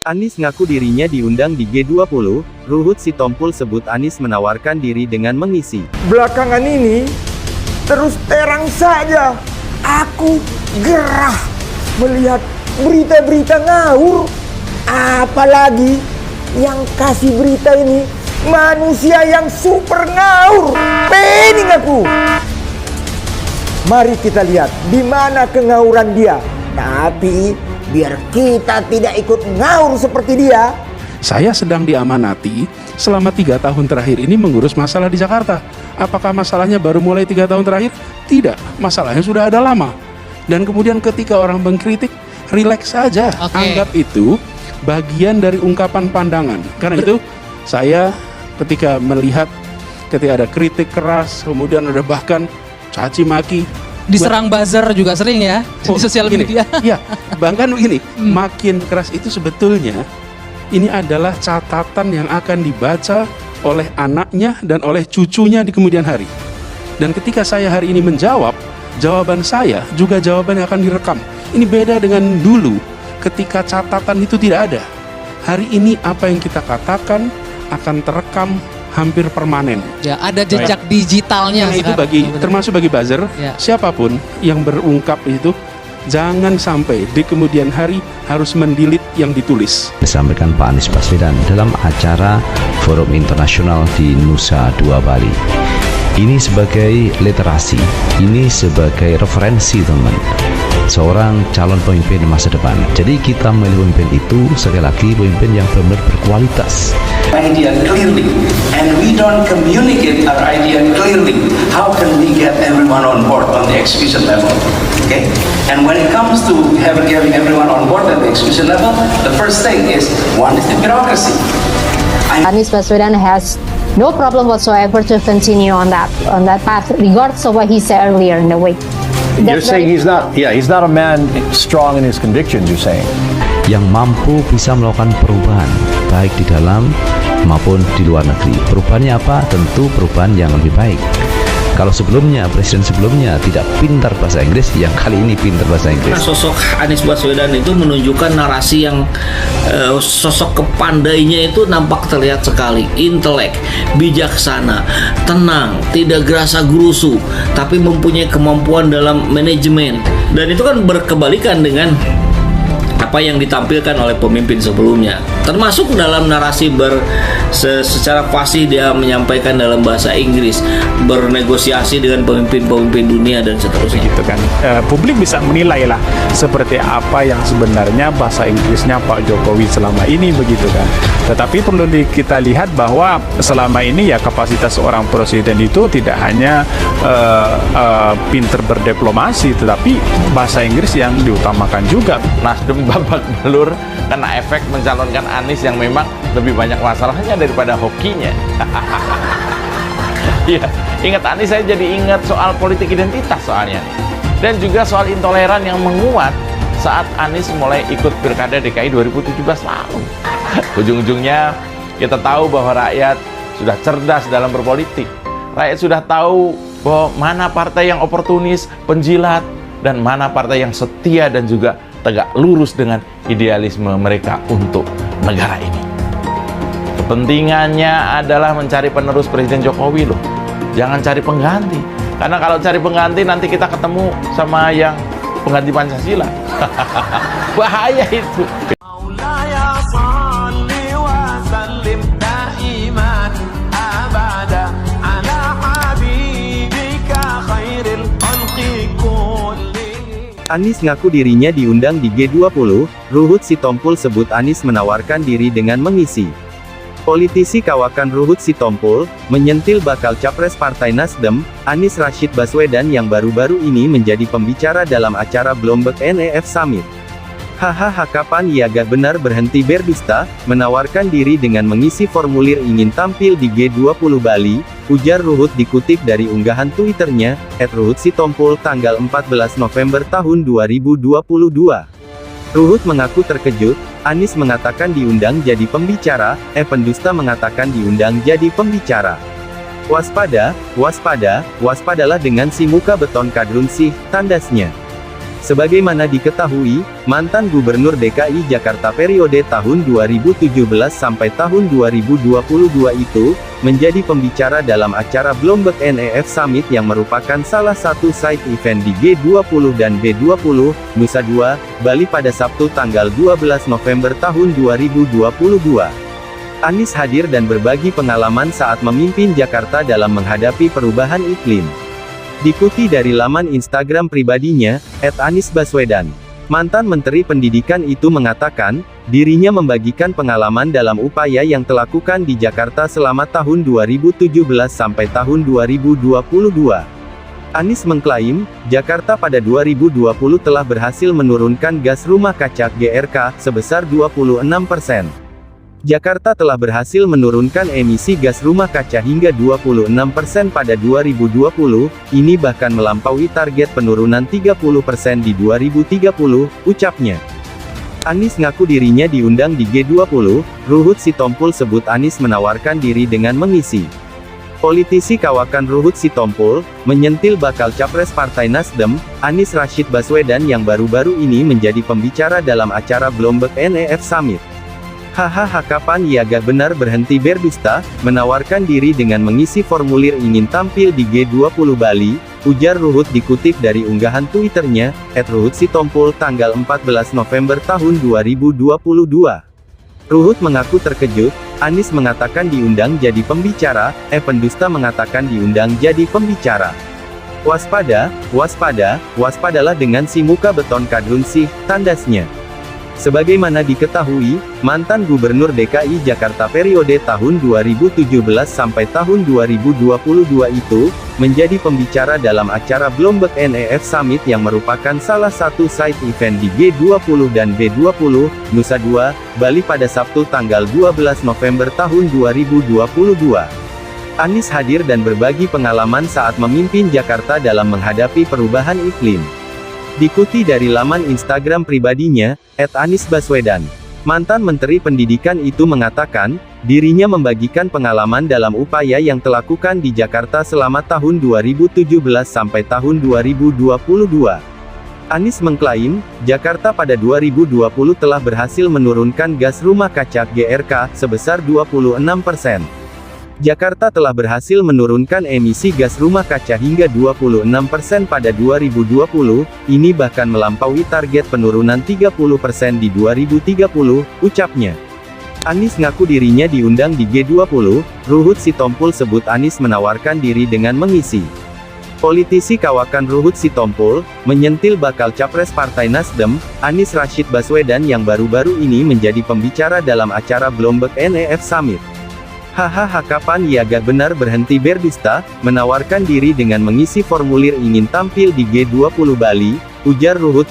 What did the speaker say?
Anies ngaku dirinya diundang di G20, Ruhut Sitompul sebut Anies menawarkan diri dengan mengisi. Belakangan ini, terus terang saja, aku gerah melihat berita-berita ngawur. Apalagi yang kasih berita ini, manusia yang super ngawur. Pening aku. Mari kita lihat di mana kengawuran dia. Tapi biar kita tidak ikut ngawur seperti dia. Saya sedang diamanati selama 3 tahun terakhir ini mengurus masalah di Jakarta. Apakah masalahnya baru mulai 3 tahun terakhir? Tidak, masalahnya sudah ada lama. Dan kemudian ketika orang mengkritik, rileks saja. Anggap itu bagian dari ungkapan pandangan. Karena itu saya ketika melihat ketika ada kritik keras, kemudian ada bahkan caci maki, diserang buzzer juga sering ya di sosial media. Iya, bahkan begini, makin keras itu sebetulnya ini adalah catatan yang akan dibaca oleh anaknya dan oleh cucunya di kemudian hari. Dan ketika saya hari ini menjawab, jawaban saya juga jawaban yang akan direkam. Ini beda dengan dulu ketika catatan itu tidak ada. Hari ini apa yang kita katakan akan terekam hampir permanen. Ya, ada jejak digitalnya. Nah, itu termasuk bagi buzzer, siapapun yang berungkap itu jangan sampai di kemudian hari harus mendelete yang ditulis. Disampaikan Pak Anies Baswedan dalam acara Forum Internasional di Nusa Dua Bali. Ini sebagai literasi, ini sebagai referensi teman, seorang calon pemimpin masa depan. Jadi kita memilih pemimpin itu sekali lagi pemimpin yang benar-benar berkualitas. Idea clearly, and we don't communicate our idea clearly. How can we get everyone on board on the execution level? Okay, and when it comes to getting everyone on board at the execution level, the first thing is one is the bureaucracy. Anies Baswedan has no problem whatsoever to continue on that path, regardless of what he said earlier in the week. You're saying he's not a man strong in his convictions, you're saying? Yang mampu bisa melakukan perubahan, baik di dalam maupun di luar negeri. Perubahannya apa? Tentu perubahan yang lebih baik. Kalau sebelumnya, presiden sebelumnya tidak pintar bahasa Inggris, yang kali ini pintar bahasa Inggris. Sosok Anies Baswedan itu menunjukkan narasi yang sosok kepandainya itu nampak terlihat sekali. Intelek, bijaksana, tenang, tidak gerasa gerusu, tapi mempunyai kemampuan dalam manajemen. Dan itu kan berkebalikan dengan apa yang ditampilkan oleh pemimpin sebelumnya, termasuk dalam narasi secara fasih dia menyampaikan dalam bahasa Inggris, bernegosiasi dengan pemimpin-pemimpin dunia dan seterusnya. Gitu kan, publik bisa menilai lah seperti apa yang sebenarnya bahasa Inggrisnya Pak Jokowi selama ini begitu kan. Tetapi perlu kita lihat bahwa selama ini ya kapasitas seorang presiden itu tidak hanya pinter berdiplomasi, tetapi bahasa Inggris yang diutamakan juga. Nasdem babak belur karena efek mencalonkan Anies yang memang lebih banyak masalahnya daripada hokinya. Ya, ingat Anies saya jadi ingat soal politik identitas soalnya. Dan juga soal intoleran yang menguat saat Anies mulai ikut Pilkada DKI 2017 lalu. Ujung-ujungnya kita tahu bahwa rakyat sudah cerdas dalam berpolitik. Rakyat sudah tahu bahwa mana partai yang oportunis, penjilat, dan mana partai yang setia dan juga tegak lurus dengan idealisme mereka untuk negara ini. Kepentingannya adalah mencari penerus Presiden Jokowi loh. Jangan cari pengganti. Karena kalau cari pengganti nanti kita ketemu sama yang pengganti Pancasila. Bahaya itu. Anies ngaku dirinya diundang di G20, Ruhut Sitompul sebut Anies menawarkan diri dengan mengisi. Politisi kawakan Ruhut Sitompul, menyentil bakal capres Partai Nasdem, Anies Rashid Baswedan yang baru-baru ini menjadi pembicara dalam acara Bloomberg NEF Summit. Hahaha, kapan ia gak benar berhenti berdusta, menawarkan diri dengan mengisi formulir ingin tampil di G20 Bali, ujar Ruhut dikutip dari unggahan Twitternya, @RuhutSitompul tanggal 14 November tahun 2022. Ruhut mengaku terkejut, Anies mengatakan diundang jadi pembicara, pendusta mengatakan diundang jadi pembicara. Waspada, waspadalah dengan si muka beton kadrun sih, tandasnya. Sebagaimana diketahui, mantan Gubernur DKI Jakarta periode tahun 2017 sampai tahun 2022 itu, menjadi pembicara dalam acara Bloomberg NEF Summit yang merupakan salah satu side event di G20 dan B20, Nusa Dua, Bali pada Sabtu tanggal 12 November tahun 2022. Anies hadir dan berbagi pengalaman saat memimpin Jakarta dalam menghadapi perubahan iklim. Dikutip dari laman Instagram pribadinya, @AnisBaswedan. Mantan Menteri Pendidikan itu mengatakan, dirinya membagikan pengalaman dalam upaya yang dilakukan di Jakarta selama tahun 2017 sampai tahun 2022. Anies mengklaim, Jakarta pada 2020 telah berhasil menurunkan gas rumah kaca (GRK) sebesar 26%. Jakarta telah berhasil menurunkan emisi gas rumah kaca hingga 26% pada 2020, ini bahkan melampaui target penurunan 30% di 2030, ucapnya. Anies ngaku dirinya diundang di G20, Ruhut Sitompul sebut Anies menawarkan diri dengan mengisi. Politisi kawakan Ruhut Sitompul, menyentil bakal capres Partai Nasdem, Anies Rashid Baswedan yang baru-baru ini menjadi pembicara dalam acara Bloomberg NEF Summit. Hahaha, kapan ia gak benar berhenti berdusta, menawarkan diri dengan mengisi formulir ingin tampil di G20 Bali, ujar Ruhut dikutip dari unggahan Twitternya, @RuhutSitompul tanggal 14 November tahun 2022. Ruhut mengaku terkejut, Anies mengatakan diundang jadi pembicara, pendusta mengatakan diundang jadi pembicara. Waspada, waspada, waspadalah dengan si muka beton kadrun sih, tandasnya. Sebagaimana diketahui, mantan Gubernur DKI Jakarta periode tahun 2017 sampai tahun 2022 itu, menjadi pembicara dalam acara Bloomberg NEF Summit yang merupakan salah satu side event di G20 dan B20, Nusa Dua, Bali pada Sabtu tanggal 12 November tahun 2022. Anies hadir dan berbagi pengalaman saat memimpin Jakarta dalam menghadapi perubahan iklim. Dikutip dari laman Instagram pribadinya, @AnisBaswedan. Mantan Menteri Pendidikan itu mengatakan, dirinya membagikan pengalaman dalam upaya yang dilakukan di Jakarta selama tahun 2017 sampai tahun 2022. Anies mengklaim, Jakarta pada 2020 telah berhasil menurunkan gas rumah kaca (GRK) sebesar 26%. Jakarta telah berhasil menurunkan emisi gas rumah kaca hingga 26% pada 2020, ini bahkan melampaui target penurunan 30% di 2030, ucapnya. Anies ngaku dirinya diundang di G20, Ruhut Sitompul sebut Anies menawarkan diri dengan mengisi. Politisi kawakan Ruhut Sitompul, menyentil bakal capres Partai Nasdem, Anies Rashid Baswedan yang baru-baru ini menjadi pembicara dalam acara Bloomberg NEF Summit. Hahaha, kapan ia gak benar berhenti berdusta, menawarkan diri dengan mengisi formulir ingin tampil di G20 Bali, ujar Ruhut.